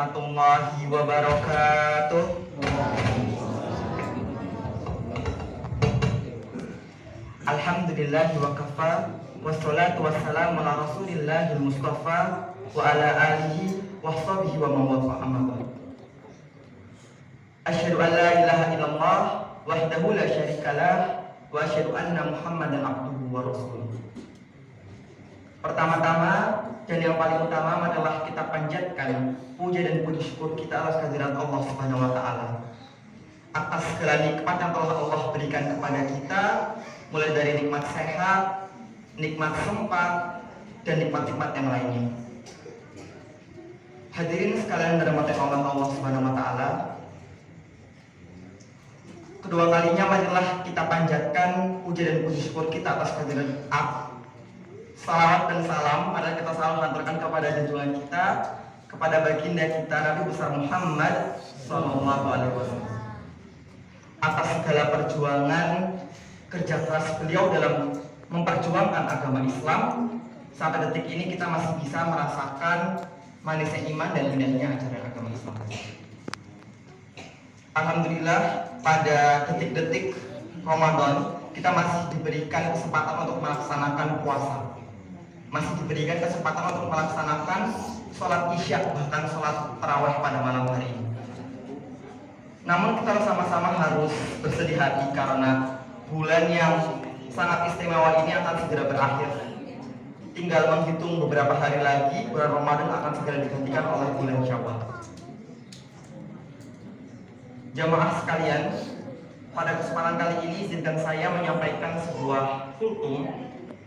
warahmatullahi wabarakatuh. Alhamdulillahi wa kafa, wassalatu wassalamu ala rasulillahil mustafa wa ala alihi wa sahbihi wa man wafa, amma ba'd. Asyhadu an la ilaha illallah wahdahu la syarikalah wa asyhadu anna Muhammadan abduhu wa rasuluh. Pertama-tama dan yang paling utama adalah kita panjatkan puja dan puji syukur kita atas kehadirat Allah Subhanahu wa taala. Atas segala nikmat yang telah Allah berikan kepada kita, mulai dari nikmat sehat, nikmat sempat, dan nikmat-nikmat yang lainnya. Hadirin sekalian dirahmati Allah Subhanahu wa taala. Kedua kalinya marilah kita panjatkan puja dan puji syukur kita atas kehadirat Allah. Salawat dan salam adalah kita selalu hantarkan kepada junjungan kita, kepada baginda kita Nabi besar Muhammad Sallallahu Alaihi Wasallam. Atas segala perjuangan kerja keras beliau dalam memperjuangkan agama Islam, sampai detik ini kita masih bisa merasakan manisnya iman dan indahnya ajaran agama Islam. Alhamdulillah, pada detik-detik Ramadan kita masih diberikan kesempatan untuk melaksanakan puasa, masih diberikan kesempatan untuk melaksanakan sholat isya, bahkan sholat tarawih pada malam hari ini. Namun kita sama-sama harus bersedih hati karena bulan yang sangat istimewa ini akan segera berakhir. Tinggal menghitung beberapa hari lagi, bulan Ramadan akan segera digantikan oleh bulan Syawal. Jamaah sekalian, pada kesempatan kali ini izinkan saya menyampaikan sebuah kultum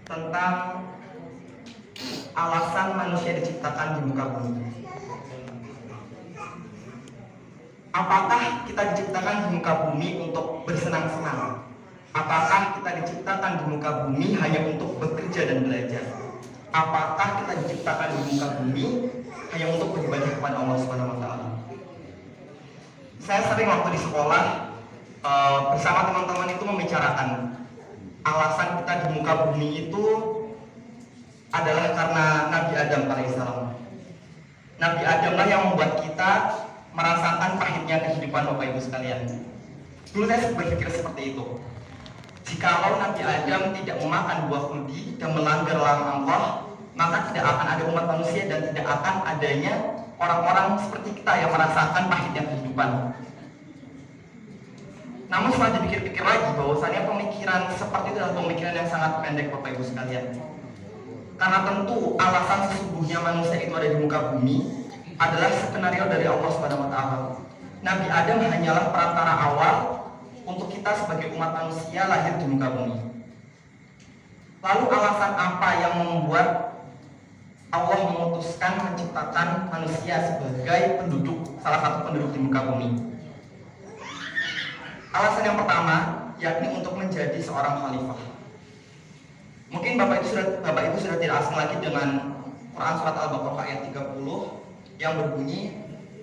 tentang alasan manusia diciptakan di muka bumi. Apakah kita diciptakan di muka bumi untuk bersenang-senang? Apakah kita diciptakan di muka bumi hanya untuk bekerja dan belajar? Apakah kita diciptakan di muka bumi hanya untuk beribadah kepada Allah Subhanahu wa taala? Saya sering waktu di sekolah bersama teman-teman itu membicarakan alasan kita di muka bumi itu adalah karena Nabi Adam alaihissalam. Nabi Adamlah yang membuat kita merasakan pahitnya kehidupan Bapak Ibu sekalian. Dulu saya berpikir seperti itu. Jikalau Nabi Adam tidak memakan buah khuldi dan melanggar larang Allah, maka tidak akan ada umat manusia dan tidak akan adanya orang-orang seperti kita yang merasakan pahitnya kehidupan. Namun setelah dipikir-pikir lagi, bahwasanya pemikiran seperti itu adalah pemikiran yang sangat pendek Bapak Ibu sekalian. Karena tentu alasan sesungguhnya manusia itu ada di muka bumi adalah skenario dari Allah Subhanahu wa taala. Nabi Adam hanyalah perantara awal untuk kita sebagai umat manusia lahir di muka bumi. Lalu alasan apa yang membuat Allah memutuskan menciptakan manusia sebagai penduduk, salah satu penduduk di muka bumi? Alasan yang pertama yakni untuk menjadi seorang khalifah. Mungkin Bapak Ibu sudah tidak asing lagi dengan Quran surat Al-Baqarah ayat 30 yang berbunyi,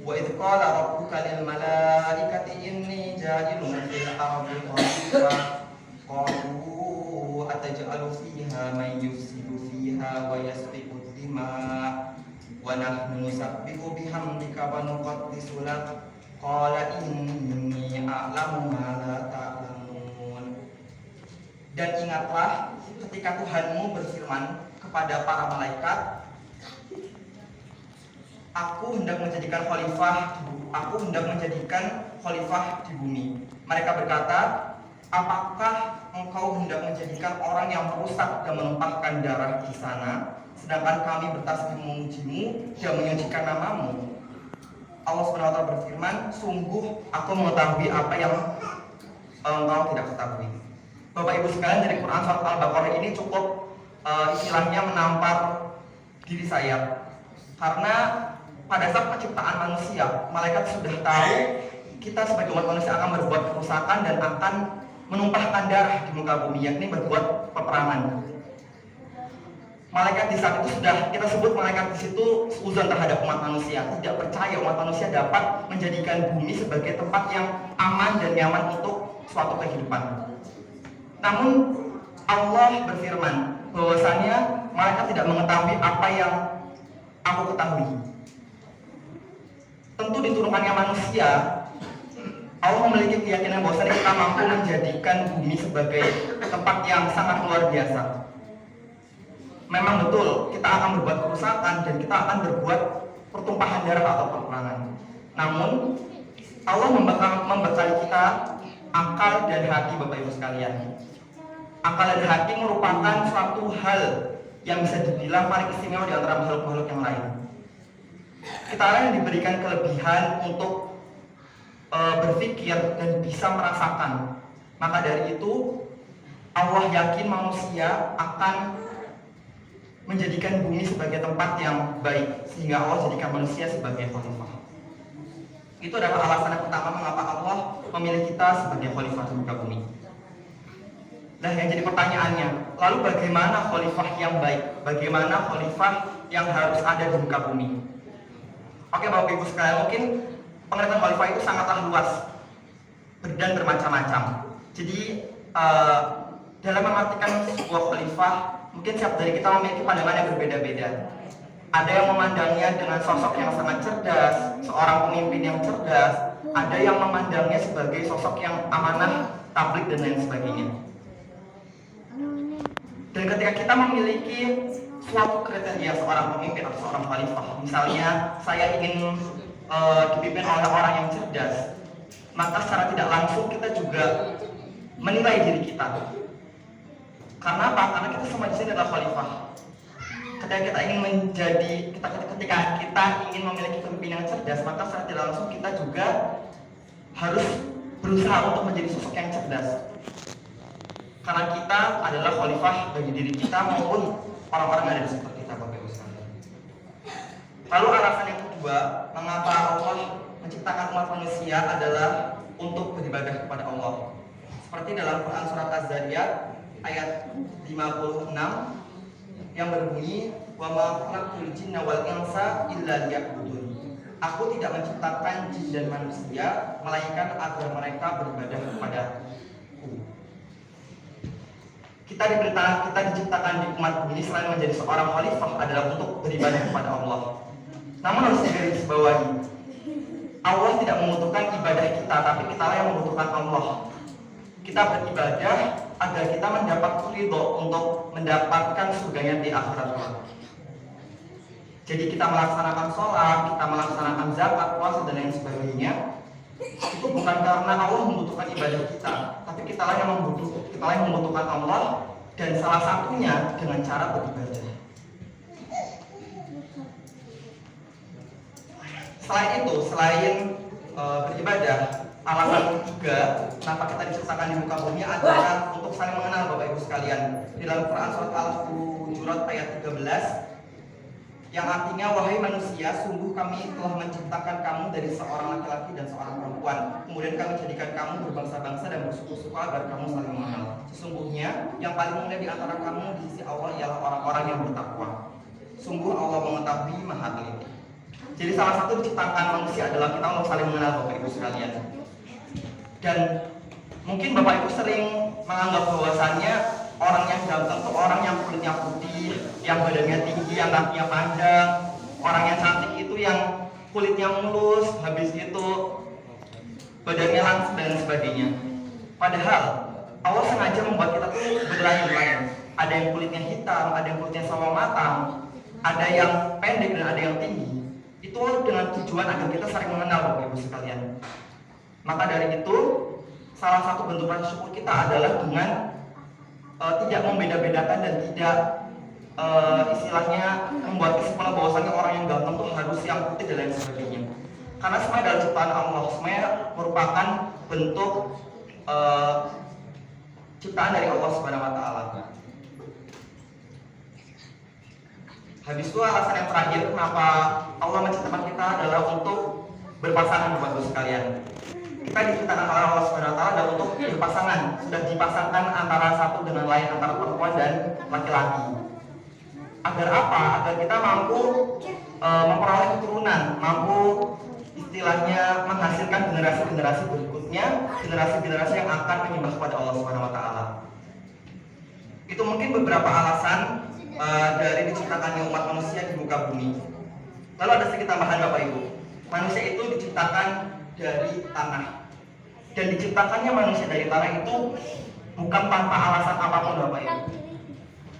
wa idz qala rabbuka lil malaikati inni ja'ilun fil ardi khalifah qalu ataj'alu fiha man yufsidu fiha wa yasfiku dima wa nahnu nusabbihu bihamdika wa nuqaddisu lak qala inni a'lamu ma la ta'lamun. Dan ingatlah ketika Tuhanmu berfirman kepada para malaikat, Aku hendak menjadikan khalifah di bumi. Mereka berkata, apakah engkau hendak menjadikan orang yang merusak dan menumpahkan darah di sana, sedangkan kami bertasbih memujimu dan menyucikan namamu? Allah SWT berfirman, sungguh aku mengetahui apa yang engkau tidak ketahui. Bapak Ibu sekalian, dari Quran surat Al-Baqarah ini cukup istilahnya menampar diri saya, karena pada saat penciptaan manusia, malaikat sudah tahu kita sebagai umat manusia akan berbuat kerusakan dan akan menumpahkan darah di muka bumi, yakni berbuat peperangan. Malaikat di saat itu sudah kita sebut malaikat di situ seuzon terhadap umat manusia, tidak percaya umat manusia dapat menjadikan bumi sebagai tempat yang aman dan nyaman untuk suatu kehidupan. Namun Allah berfirman bahwasanya malaikat tidak mengetahui apa yang aku ketahui. tentu diturunkannya manusia, Allah memiliki keyakinan bahwa kita mampu menjadikan bumi sebagai tempat yang sangat luar biasa. Memang betul kita akan berbuat kerusakan dan kita akan berbuat pertumpahan darah atau peperangan. Namun Allah membekali kita akal dan hati, Bapak Ibu sekalian. Akal dan hati merupakan suatu hal yang bisa dibilang paling istimewa di antara makhluk-makhluk yang lain. Kita yang diberikan kelebihan untuk berpikir dan bisa merasakan. Maka dari itu Allah yakin manusia akan menjadikan bumi sebagai tempat yang baik, sehingga Allah jadikan manusia sebagai khalifah. Itu adalah alasan yang pertama mengapa Allah memilih kita sebagai khalifah di muka bumi. Nah, yang jadi pertanyaannya, lalu bagaimana khalifah yang baik? Bagaimana khalifah yang harus ada di muka bumi? Oke, Bapak Ibu sekalian, mungkin pengertian khalifah itu sangatlah luas dan bermacam-macam. Jadi dalam mengartikan sebuah khalifah, mungkin setiap dari kita memiliki pandangan yang berbeda-beda. Ada yang memandangnya dengan sosok yang sangat cerdas, seorang pemimpin yang cerdas. Ada yang memandangnya sebagai sosok yang amanah, tabligh dan lain sebagainya. Dan ketika kita memiliki suatu kriteria seorang pemimpin atau seorang khalifah, misalnya saya ingin dipimpin oleh orang yang cerdas, maka secara tidak langsung kita juga menilai diri kita. Karena apa? Karena kita semua di sini adalah khalifah. Ketika kita ingin ketika kita ingin memiliki pemimpin yang cerdas, maka secara tidak langsung kita juga harus berusaha untuk menjadi sosok yang cerdas. Karena kita adalah khalifah bagi diri kita maupun orang-orang yang ada di sekitar kita, Bapak Ibu sekalian. Lalu alasan yang kedua, mengapa Allah menciptakan umat manusia adalah untuk beribadah kepada Allah. Seperti dalam Quran surat Az-Zariyat ayat 56 yang berbunyi, wa ma khalaqtul jinna wal insa illa liya'budun. Aku tidak menciptakan jin dan manusia melainkan agar mereka beribadah kepadaku. Kita diciptakan di umat bumi selain menjadi seorang khalifah adalah untuk beribadah kepada Allah. Namun harus digarisbawahi, Allah tidak membutuhkan ibadah kita, tapi kita yang membutuhkan Allah. Kita beribadah agar kita mendapat ridho untuk mendapatkan surganya di akhirat kelak. Jadi kita melaksanakan sholat, kita melaksanakan zakat, puasa dan lain sebagainya, itu bukan karena Allah membutuhkan ibadah kita, tapi kita yang membutuhkan Allah, dan salah satunya dengan cara beribadah. Selain beribadah, alasan juga kenapa kita diciptakan di muka bumi adalah untuk saling mengenal, Bapak Ibu sekalian. Di dalam Quran surat Al-Hujurat ayat 13 yang artinya, wahai manusia, sungguh kami telah menciptakan kamu dari seorang laki-laki dan seorang perempuan. Kemudian kami jadikan kamu berbangsa-bangsa dan bersuku-suku agar kamu saling mengenal. Sesungguhnya yang paling mulia di antara kamu di sisi Allah ialah orang-orang yang bertakwa. Sungguh Allah mengetahui Maha Teliti. Jadi salah satu diciptakan manusia adalah kita mau saling mengenal, Bapak Ibu sekalian. Dan mungkin Bapak Ibu sering menganggap bahwasannya orang yang ganteng itu orang yang kulitnya putih, yang badannya tinggi, yang kakinya panjang. Orang yang cantik itu yang kulitnya mulus, habis itu badannya langsing dan sebagainya. Padahal Allah sengaja membuat kita tuh berlain-lain. Ada yang kulitnya hitam, ada yang kulitnya sawo matang, ada yang pendek dan ada yang tinggi. Itu dengan tujuan agar kita saling mengenal, Bapak Ibu sekalian. Maka dari itu, salah satu bentuk rasa syukur kita adalah dengan tidak membeda-bedakan dan tidak istilahnya membuat kesimpulan bahwasanya orang yang ganteng itu harus yang putih dan lain sebagainya. Karena semuanya adalah ciptaan Allah, semuanya merupakan bentuk ciptaan dari Allah Subhanahu wa taala. Habis itu alasan yang terakhir kenapa Allah menciptakan kita adalah untuk berpasangan, Bapak Ibu sekalian. Kita diciptakan oleh Allah Subhanahu wa taala adalah untuk berpasangan, sudah dipasangkan antara satu dengan lain, antara perempuan dan laki-laki. Agar apa? Agar kita mampu memperoleh keturunan, mampu istilahnya menghasilkan generasi-generasi berikutnya, generasi-generasi yang akan menyembah kepada Allah Subhanahu wa taala. Itu mungkin beberapa alasan dari diciptakannya umat manusia di muka bumi. Lalu ada sedikit tambahan, Bapak Ibu. Manusia itu diciptakan dari tanah. Dan diciptakannya manusia dari tanah itu bukan tanpa alasan apapun Bapak Ibu.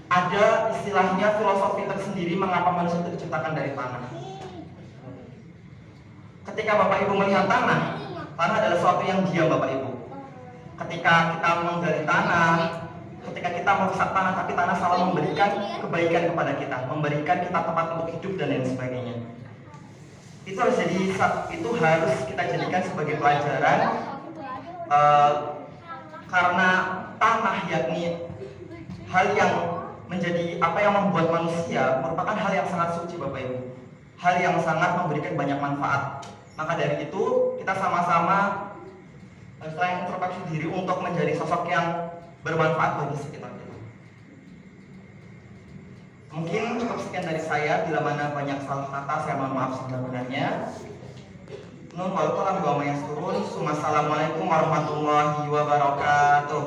Ada istilahnya filosofi tersendiri mengapa manusia itu diciptakan dari tanah. Ketika Bapak Ibu melihat tanah adalah sesuatu yang diam Bapak Ibu. Ketika kita menggali tanah, ketika kita merusak tanah, tapi tanah selalu memberikan kebaikan kepada kita, memberikan kita tempat untuk hidup dan lain sebagainya. Itu harus kita jadikan sebagai pelajaran, karena tanah yakni hal yang menjadi apa yang membuat manusia merupakan hal yang sangat suci Bapak Ibu, hal yang sangat memberikan banyak manfaat. Maka dari itu kita sama-sama selain introspeksi diri untuk menjadi sosok yang bermanfaat bagi sekitar kita. Mungkin cukup sekian dari saya. Bila mana banyak salah kata, saya mohon maaf sebenarnya. Nun wal qalam wa ma yasturun. Assalamualaikum warahmatullahi wabarakatuh.